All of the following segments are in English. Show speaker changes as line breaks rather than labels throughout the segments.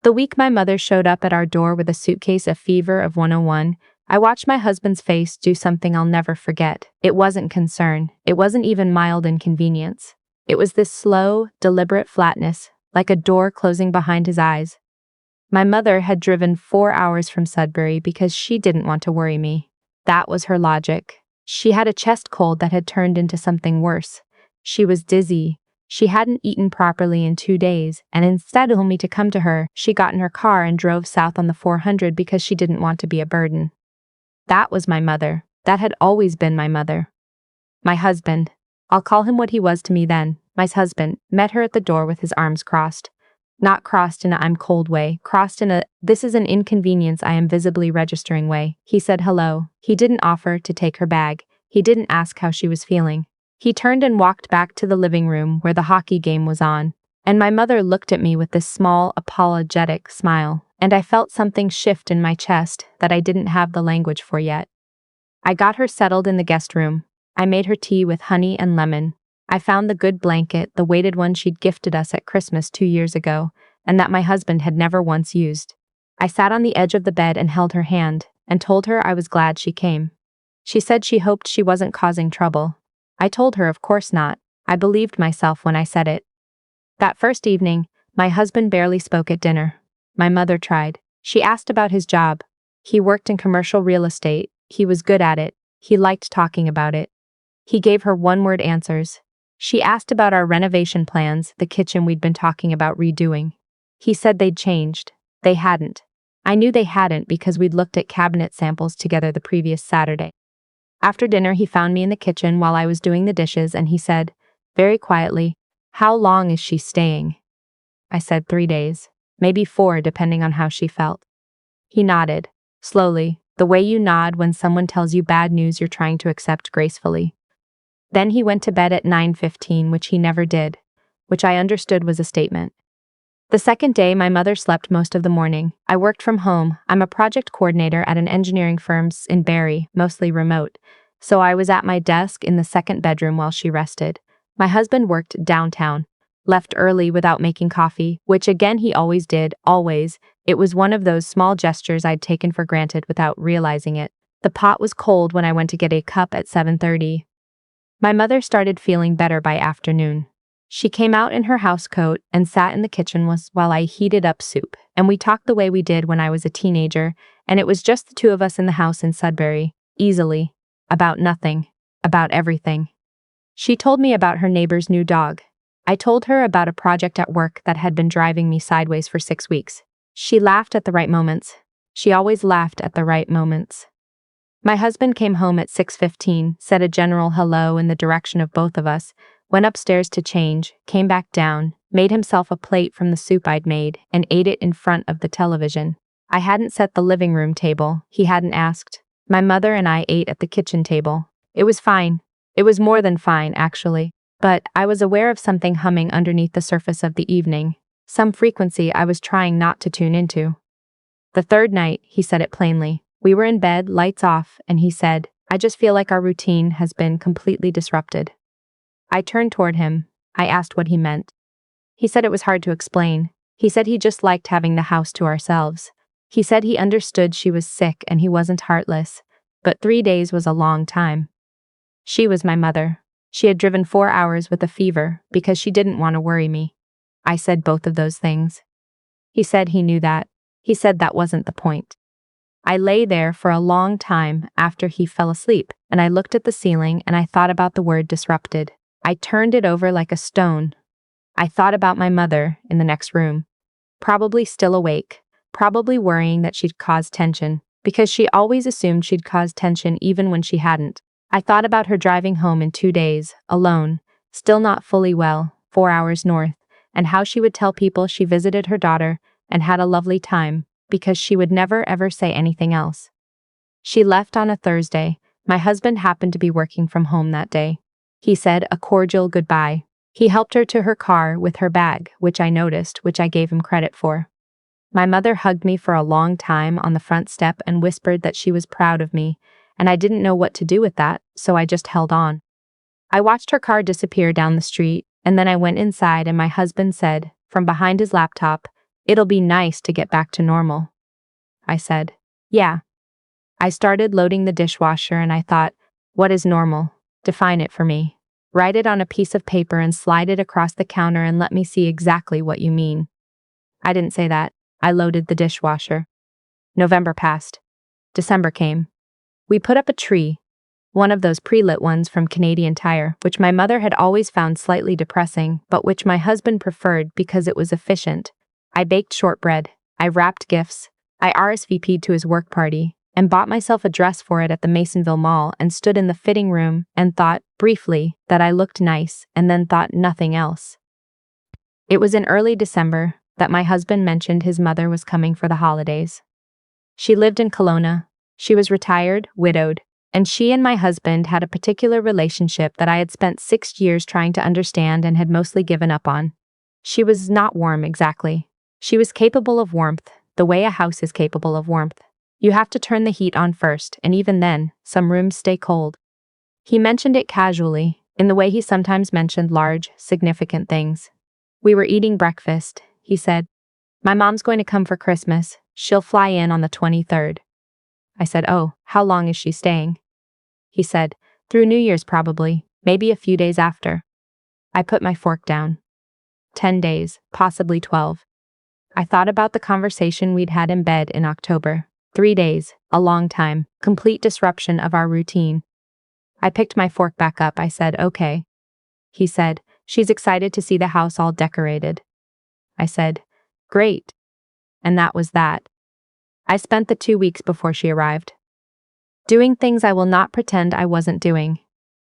The week my mother showed up at our door with a suitcase of Fever of 101, I watched my husband's face do something I'll never forget. It wasn't concern. It wasn't even mild inconvenience. It was this slow, deliberate flatness, like a door closing behind his eyes. My mother had driven 4 hours from Sudbury because she didn't want to worry me. That was her logic. She had a chest cold that had turned into something worse. She was dizzy. She hadn't eaten properly in 2 days, and instead of me to come to her, she got in her car and drove south on the 400 because she didn't want to be a burden. That was my mother. That had always been my mother. My husband, I'll call him what he was to me then, my husband, met her at the door with his arms crossed. Not crossed in a I'm cold way, crossed in a this is an inconvenience I am visibly registering way. He said hello. He didn't offer to take her bag. He didn't ask how she was feeling. He turned and walked back to the living room where the hockey game was on, and my mother looked at me with this small, apologetic smile, and I felt something shift in my chest that I didn't have the language for yet. I got her settled in the guest room. I made her tea with honey and lemon. I found the good blanket, the weighted one she'd gifted us at Christmas 2 years ago, and that my husband had never once used. I sat on the edge of the bed and held her hand, and told her I was glad she came. She said she hoped she wasn't causing trouble. I told her of course not. I believed myself when I said it. That first evening, my husband barely spoke at dinner. My mother tried. She asked about his job. He worked in commercial real estate. He was good at it. He liked talking about it. He gave her one-word answers. She asked about our renovation plans, the kitchen we'd been talking about redoing. He said they'd changed. They hadn't. I knew they hadn't because we'd looked at cabinet samples together the previous Saturday. After dinner, he found me in the kitchen while I was doing the dishes, and he said, very quietly, "How long is she staying?" I said 3 days, maybe 4 depending on how she felt. He nodded, slowly, the way you nod when someone tells you bad news you're trying to accept gracefully. Then he went to bed at 9:15, which he never did, which I understood was a statement. The second day, my mother slept most of the morning. I worked from home. I'm a project coordinator at an engineering firm in Barrie, mostly remote, so I was at my desk in the second bedroom while she rested. My husband worked downtown, left early without making coffee, which again he always did, always. It was one of those small gestures I'd taken for granted without realizing it. The pot was cold when I went to get a cup at 7:30. My mother started feeling better by afternoon. She came out in her housecoat and sat in the kitchen while I heated up soup, and we talked the way we did when I was a teenager, and it was just the two of us in the house in Sudbury, easily, about nothing, about everything. She told me about her neighbor's new dog. I told her about a project at work that had been driving me sideways for 6 weeks. She laughed at the right moments. She always laughed at the right moments. My husband came home at 6:15, said a general hello in the direction of both of us, went upstairs to change, came back down, made himself a plate from the soup I'd made, and ate it in front of the television. I hadn't set the living room table. He hadn't asked. My mother and I ate at the kitchen table. It was fine. It was more than fine, actually. But I was aware of something humming underneath the surface of the evening, some frequency I was trying not to tune into. The third night, he said it plainly. We were in bed, lights off, and he said, "I just feel like our routine has been completely disrupted." I turned toward him. I asked what he meant. He said it was hard to explain. He said he just liked having the house to ourselves. He said he understood she was sick and he wasn't heartless, but 3 days was a long time. She was my mother. She had driven 4 hours with a fever because she didn't want to worry me. I said both of those things. He said he knew that. He said that wasn't the point. I lay there for a long time after he fell asleep, and I looked at the ceiling and I thought about the word disrupted. I turned it over like a stone. I thought about my mother in the next room, probably still awake, probably worrying that she'd cause tension, because she always assumed she'd cause tension even when she hadn't. I thought about her driving home in 2 days, alone, still not fully well, 4 hours north, and how she would tell people she visited her daughter and had a lovely time, because she would never ever say anything else. She left on a Thursday. My husband happened to be working from home that day. He said a cordial goodbye. He helped her to her car with her bag, which I noticed, which I gave him credit for. My mother hugged me for a long time on the front step and whispered that she was proud of me, and I didn't know what to do with that, so I just held on. I watched her car disappear down the street, and then I went inside and my husband said, from behind his laptop, It'll be nice to get back to normal, I said. Yeah. I started loading the dishwasher and I thought, what is normal? Define it for me. Write it on a piece of paper and slide it across the counter and let me see exactly what you mean. I didn't say that. I loaded the dishwasher. November passed. December came. We put up a tree, one of those pre-lit ones from Canadian Tire, which my mother had always found slightly depressing, but which my husband preferred because it was efficient. I baked shortbread. I wrapped gifts. I RSVP'd to his work party and bought myself a dress for it at the Masonville Mall and stood in the fitting room and thought, briefly, that I looked nice and then thought nothing else. It was in early December that my husband mentioned his mother was coming for the holidays. She lived in Kelowna. She was retired, widowed, and she and my husband had a particular relationship that I had spent 6 years trying to understand and had mostly given up on. She was not warm exactly. She was capable of warmth, the way a house is capable of warmth. You have to turn the heat on first, and even then, some rooms stay cold. He mentioned it casually, in the way he sometimes mentioned large, significant things. We were eating breakfast. He said, "My mom's going to come for Christmas. She'll fly in on the 23rd. I said, "Oh, how long is she staying?" He said, "Through New Year's probably, maybe a few days after." I put my fork down. 10 days, possibly 12. I thought about the conversation we'd had in bed in October. 3 days, a long time, complete disruption of our routine. I picked my fork back up. I said, "Okay." He said, "She's excited to see the house all decorated." I said, "Great." And that was that. I spent the 2 weeks before she arrived doing things I will not pretend I wasn't doing.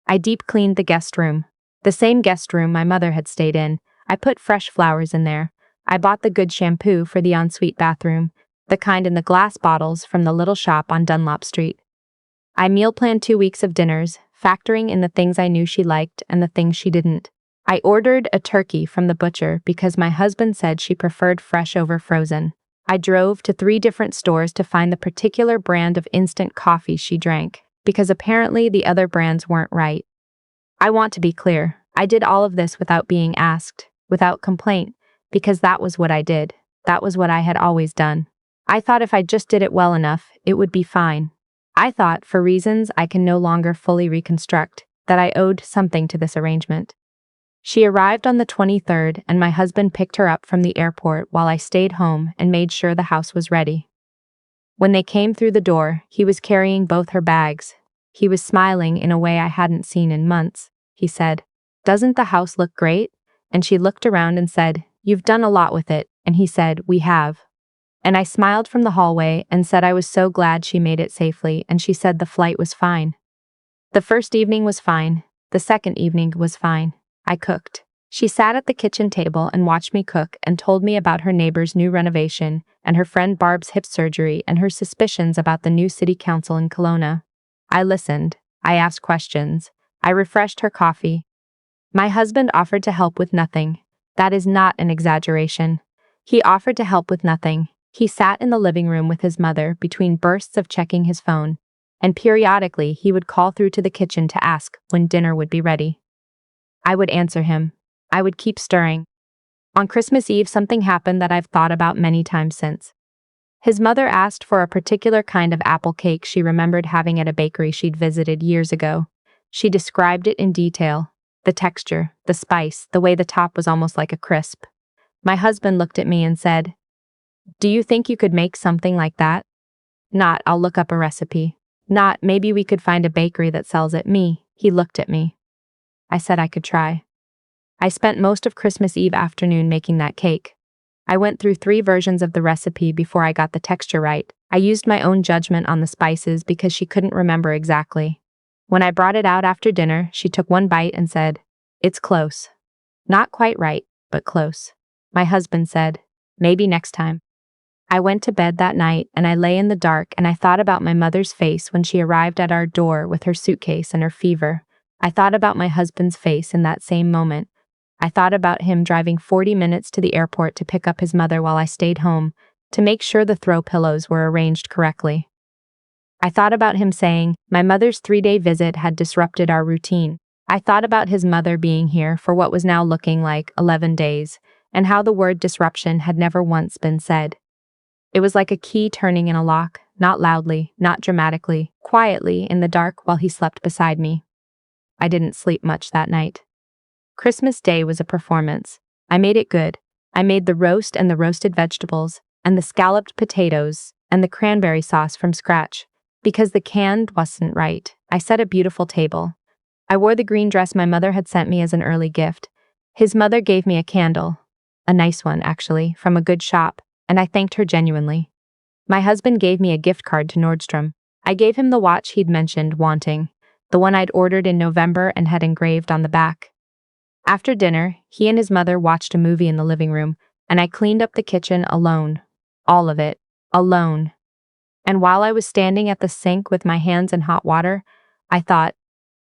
I deep cleaned the guest room, the same guest room my mother had stayed in. I put fresh flowers in there. I bought the good shampoo for the ensuite bathroom, the kind in the glass bottles from the little shop on Dunlop Street. I meal planned 2 weeks of dinners, factoring in the things I knew she liked and the things she didn't. I ordered a turkey from the butcher because my husband said she preferred fresh over frozen. I drove to 3 different stores to find the particular brand of instant coffee she drank, because apparently the other brands weren't right. I want to be clear, I did all of this without being asked, without complaint, because that was what I did. That was what I had always done. I thought if I just did it well enough, it would be fine. I thought, for reasons I can no longer fully reconstruct, that I owed something to this arrangement. She arrived on the 23rd, and my husband picked her up from the airport while I stayed home and made sure the house was ready. When they came through the door, he was carrying both her bags. He was smiling in a way I hadn't seen in months. He said, "Doesn't the house look great?" And she looked around and said, "You've done a lot with it." And he said, "We have." And I smiled from the hallway and said I was so glad she made it safely, and she said the flight was fine. The first evening was fine. The second evening was fine. I cooked. She sat at the kitchen table and watched me cook and told me about her neighbor's new renovation and her friend Barb's hip surgery and her suspicions about the new city council in Kelowna. I listened. I asked questions. I refreshed her coffee. My husband offered to help with nothing. That is not an exaggeration. He offered to help with nothing. He sat in the living room with his mother between bursts of checking his phone, and periodically he would call through to the kitchen to ask when dinner would be ready. I would answer him. I would keep stirring. On Christmas Eve, something happened that I've thought about many times since. His mother asked for a particular kind of apple cake she remembered having at a bakery she'd visited years ago. She described it in detail. The texture, the spice, the way the top was almost like a crisp. My husband looked at me and said, "Do you think you could make something like that?" Not, "I'll look up a recipe." Not, "Maybe we could find a bakery that sells it." He looked at me. I said I could try. I spent most of Christmas Eve afternoon making that cake. I went through 3 versions of the recipe before I got the texture right. I used my own judgment on the spices because she couldn't remember exactly. When I brought it out after dinner, she took 1 bite and said, "It's close. Not quite right, but close." My husband said, "Maybe next time." I went to bed that night and I lay in the dark and I thought about my mother's face when she arrived at our door with her suitcase and her fever. I thought about my husband's face in that same moment. I thought about him driving 40 minutes to the airport to pick up his mother while I stayed home, to make sure the throw pillows were arranged correctly. I thought about him saying, my mother's 3-day visit had disrupted our routine. I thought about his mother being here for what was now looking like 11 days, and how the word disruption had never once been said. It was like a key turning in a lock, not loudly, not dramatically, quietly in the dark while he slept beside me. I didn't sleep much that night. Christmas Day was a performance. I made it good. I made the roast and the roasted vegetables, and the scalloped potatoes, and the cranberry sauce from scratch. Because the canned wasn't right, I set a beautiful table. I wore the green dress my mother had sent me as an early gift. His mother gave me a candle. A nice one, actually, from a good shop, and I thanked her genuinely. My husband gave me a gift card to Nordstrom. I gave him the watch he'd mentioned wanting, the one I'd ordered in November and had engraved on the back. After dinner, he and his mother watched a movie in the living room, and I cleaned up the kitchen alone. All of it. Alone. And while I was standing at the sink with my hands in hot water, I thought,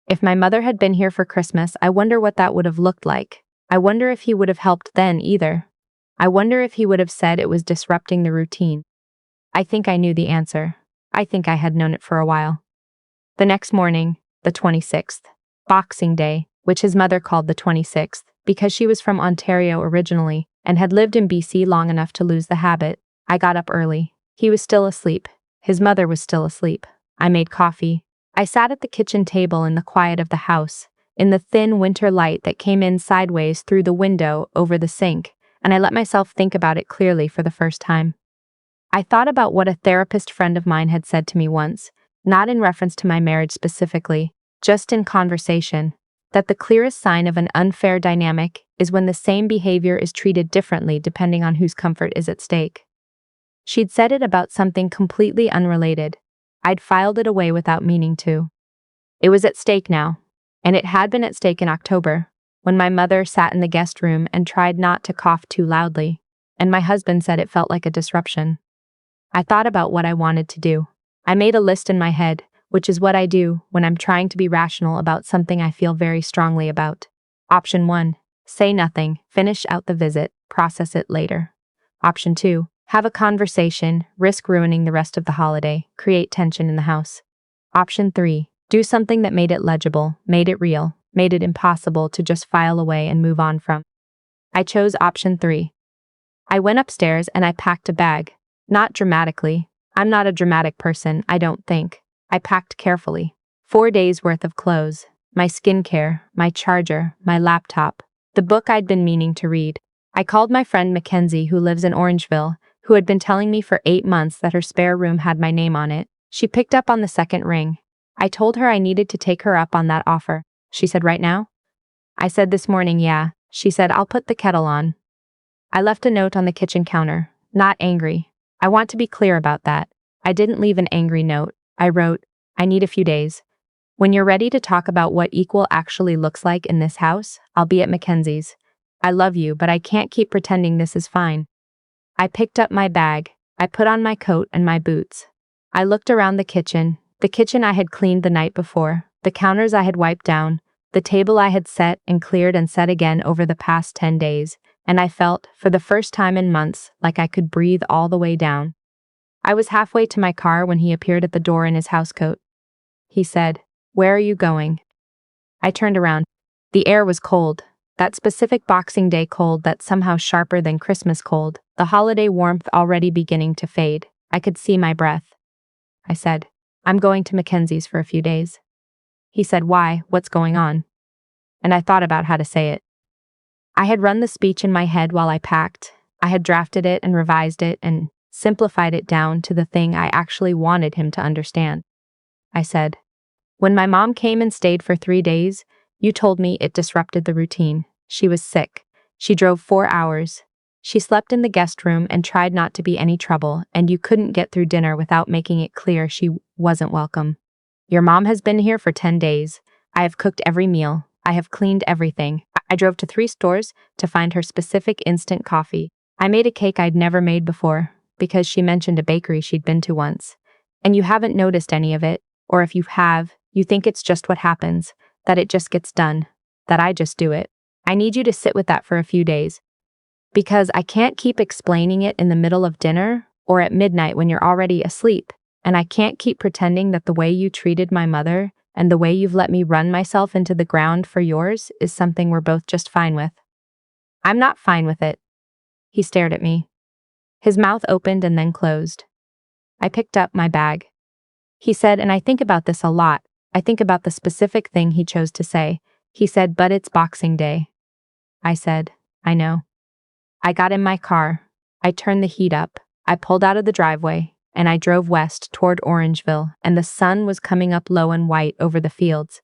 if my mother had been here for Christmas, I wonder what that would have looked like. I wonder if he would have helped then either. I wonder if he would have said it was disrupting the routine. I think I knew the answer. I think I had known it for a while. The next morning, the 26th, Boxing Day, which his mother called the 26th, because she was from Ontario originally and had lived in BC long enough to lose the habit, I got up early. He was still asleep. His mother was still asleep. I made coffee. I sat at the kitchen table in the quiet of the house, in the thin winter light that came in sideways through the window over the sink, and I let myself think about it clearly for the first time. I thought about what a therapist friend of mine had said to me once, not in reference to my marriage specifically, just in conversation, that the clearest sign of an unfair dynamic is when the same behavior is treated differently depending on whose comfort is at stake. She'd said it about something completely unrelated. I'd filed it away without meaning to. It was at stake now, and it had been at stake in October, when my mother sat in the guest room and tried not to cough too loudly, and my husband said it felt like a disruption. I thought about what I wanted to do. I made a list in my head, which is what I do when I'm trying to be rational about something I feel very strongly about. Option 1, say nothing, finish out the visit, process it later. Option 2, have a conversation, risk ruining the rest of the holiday, create tension in the house. Option 3, do something that made it legible, made it real, made it impossible to just file away and move on from. I chose option 3. I went upstairs and I packed a bag. Not dramatically. I'm not a dramatic person, I don't think. I packed carefully. 4 days worth of clothes, my skincare, my charger, my laptop, the book I'd been meaning to read. I called my friend Mackenzie, who lives in Orangeville, who had been telling me for 8 months that her spare room had my name on it. She picked up on the second ring. I told her I needed to take her up on that offer. She said, right now? I said, this morning, yeah. She said, I'll put the kettle on. I left a note on the kitchen counter, not angry. I want to be clear about that. I didn't leave an angry note. I wrote, I need a few days. When you're ready to talk about what equal actually looks like in this house, I'll be at Mackenzie's. I love you, but I can't keep pretending this is fine. I picked up my bag. I put on my coat and my boots. I looked around the kitchen I had cleaned the night before, the counters I had wiped down, the table I had set and cleared and set again over the past 10 days, and I felt, for the first time in months, like I could breathe all the way down. I was halfway to my car when he appeared at the door in his housecoat. He said, where are you going? I turned around. The air was cold. That specific Boxing Day cold that's somehow sharper than Christmas cold, the holiday warmth already beginning to fade. I could see my breath. I said, I'm going to Mackenzie's for a few days. He said, why? What's going on? And I thought about how to say it. I had run the speech in my head while I packed. I had drafted it and revised it and simplified it down to the thing I actually wanted him to understand. I said, when my mom came and stayed for 3 days, you told me it disrupted the routine. She was sick. She drove 4 hours. She slept in the guest room and tried not to be any trouble, and you couldn't get through dinner without making it clear she wasn't welcome. Your mom has been here for 10 days. I have cooked every meal. I have cleaned everything. I drove to 3 stores to find her specific instant coffee. I made a cake I'd never made before, because she mentioned a bakery she'd been to once. And you haven't noticed any of it, or if you have, you think it's just what happens, that it just gets done, that I just do it. I need you to sit with that for a few days. Because I can't keep explaining it in the middle of dinner or at midnight when you're already asleep, and I can't keep pretending that the way you treated my mother and the way you've let me run myself into the ground for yours is something we're both just fine with. I'm not fine with it. He stared at me. His mouth opened and then closed. I picked up my bag. He said, and I think about this a lot. I think about the specific thing he chose to say. He said, but it's Boxing Day. I said, I know. I got in my car. I turned the heat up. I pulled out of the driveway, and I drove west toward Orangeville, and the sun was coming up low and white over the fields.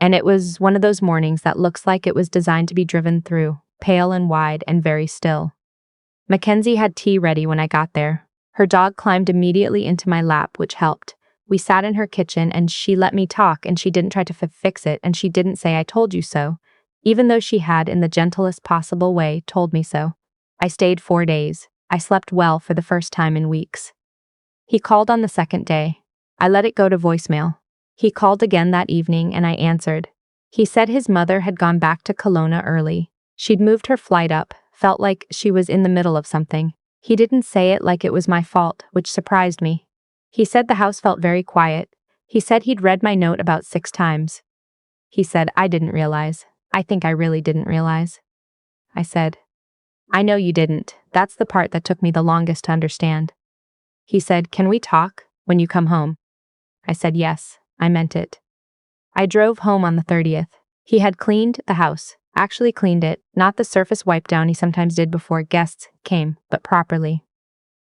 And it was one of those mornings that looks like it was designed to be driven through, pale and wide and very still. Mackenzie had tea ready when I got there. Her dog climbed immediately into my lap, which helped. We sat in her kitchen and she let me talk and she didn't try to fix it and she didn't say I told you so, even though she had, in the gentlest possible way, told me so. I stayed 4 days. I slept well for the first time in weeks. He called on the second day. I let it go to voicemail. He called again that evening and I answered. He said his mother had gone back to Kelowna early. She'd moved her flight up, felt like she was in the middle of something. He didn't say it like it was my fault, which surprised me. He said the house felt very quiet. He said he'd read my note about 6 times. He said, I didn't realize. I think I really didn't realize. I said, I know you didn't. That's the part that took me the longest to understand. He said, can we talk when you come home? I said, yes, I meant it. I drove home on the 30th. He had cleaned the house, actually cleaned it, not the surface wipe down he sometimes did before guests came, but properly.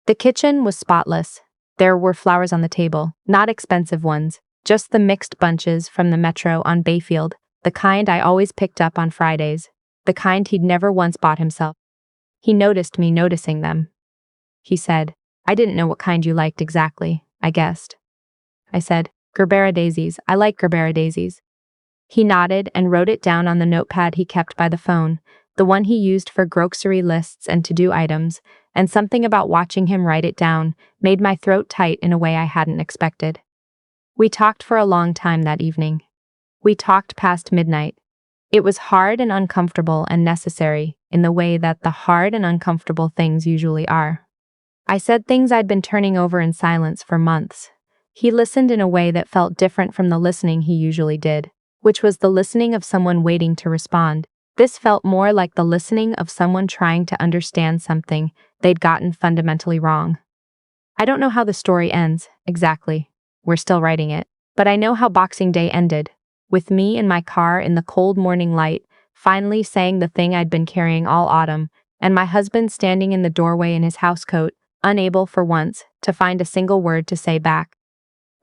The kitchen was spotless. There were flowers on the table, not expensive ones, just the mixed bunches from the Metro on Bayfield, the kind I always picked up on Fridays, the kind he'd never once bought himself. He noticed me noticing them. He said, I didn't know what kind you liked exactly, I guessed. I said, Gerbera daisies, I like Gerbera daisies. He nodded and wrote it down on the notepad he kept by the phone, the one he used for grocery lists and to-do items, and something about watching him write it down made my throat tight in a way I hadn't expected. We talked for a long time that evening. We talked past midnight. It was hard and uncomfortable and necessary in the way that the hard and uncomfortable things usually are. I said things I'd been turning over in silence for months. He listened in a way that felt different from the listening he usually did, which was the listening of someone waiting to respond. This felt more like the listening of someone trying to understand something they'd gotten fundamentally wrong. I don't know how the story ends, exactly. We're still writing it. But I know how Boxing Day ended, with me in my car in the cold morning light, finally saying the thing I'd been carrying all autumn, and my husband standing in the doorway in his housecoat, unable for once to find a single word to say back.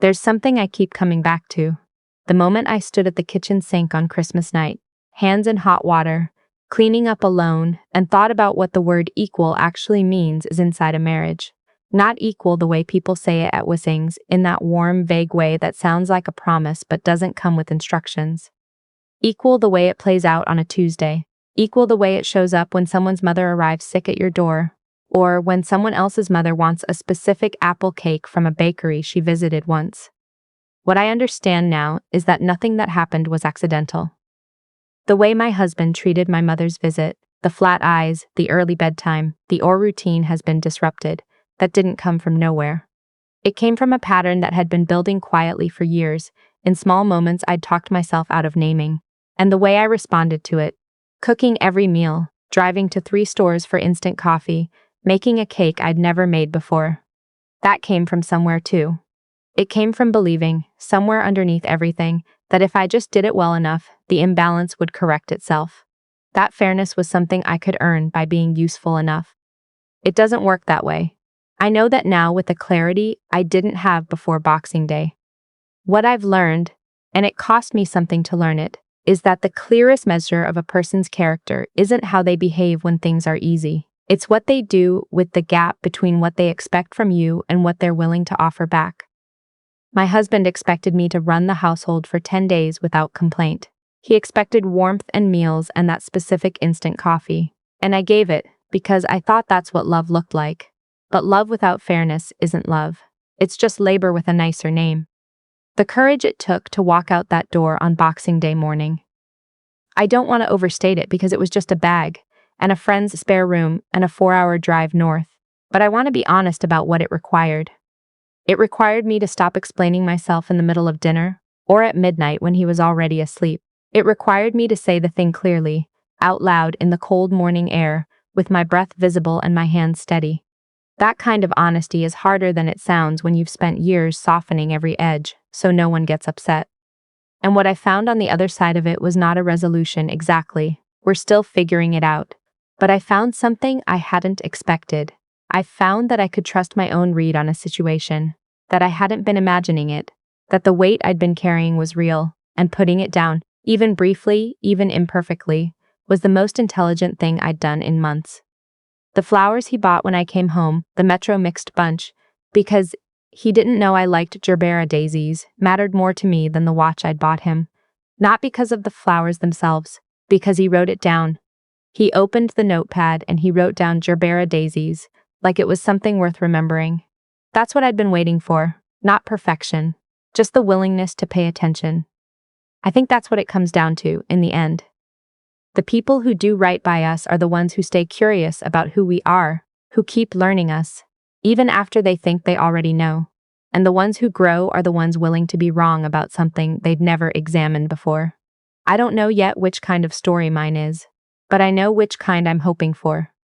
There's something I keep coming back to. The moment I stood at the kitchen sink on Christmas night, hands in hot water, cleaning up alone, and thought about what the word equal actually means is inside a marriage. Not equal the way people say it at Wissings, in that warm, vague way that sounds like a promise but doesn't come with instructions. Equal the way it plays out on a Tuesday. Equal the way it shows up when someone's mother arrives sick at your door, or when someone else's mother wants a specific apple cake from a bakery she visited once. What I understand now is that nothing that happened was accidental. The way my husband treated my mother's visit, the flat eyes, the early bedtime, the routine has been disrupted. That didn't come from nowhere. It came from a pattern that had been building quietly for years, in small moments I'd talked myself out of naming, and the way I responded to it. Cooking every meal, driving to 3 stores for instant coffee, making a cake I'd never made before. That came from somewhere too. It came from believing, somewhere underneath everything, that if I just did it well enough, the imbalance would correct itself. That fairness was something I could earn by being useful enough. It doesn't work that way. I know that now with a clarity I didn't have before Boxing Day. What I've learned, and it cost me something to learn it, is that the clearest measure of a person's character isn't how they behave when things are easy. It's what they do with the gap between what they expect from you and what they're willing to offer back. My husband expected me to run the household for 10 days without complaint. He expected warmth and meals and that specific instant coffee. And I gave it, because I thought that's what love looked like. But love without fairness isn't love. It's just labor with a nicer name. The courage it took to walk out that door on Boxing Day morning. I don't want to overstate it because it was just a bag, and a friend's spare room, and a 4-hour drive north. But I want to be honest about what it required. It required me to stop explaining myself in the middle of dinner, or at midnight when he was already asleep. It required me to say the thing clearly, out loud in the cold morning air, with my breath visible and my hands steady. That kind of honesty is harder than it sounds when you've spent years softening every edge, so no one gets upset. And what I found on the other side of it was not a resolution exactly. We're still figuring it out. But I found something I hadn't expected. I found that I could trust my own read on a situation, that I hadn't been imagining it, that the weight I'd been carrying was real, and putting it down, even briefly, even imperfectly, was the most intelligent thing I'd done in months. The flowers he bought when I came home, the Metro mixed bunch, because he didn't know I liked gerbera daisies, mattered more to me than the watch I'd bought him. Not because of the flowers themselves, because he wrote it down. He opened the notepad and he wrote down gerbera daisies, like it was something worth remembering. That's what I'd been waiting for, not perfection, just the willingness to pay attention. I think that's what it comes down to, in the end. The people who do right by us are the ones who stay curious about who we are, who keep learning us, even after they think they already know. And the ones who grow are the ones willing to be wrong about something they'd never examined before. I don't know yet which kind of story mine is, but I know which kind I'm hoping for.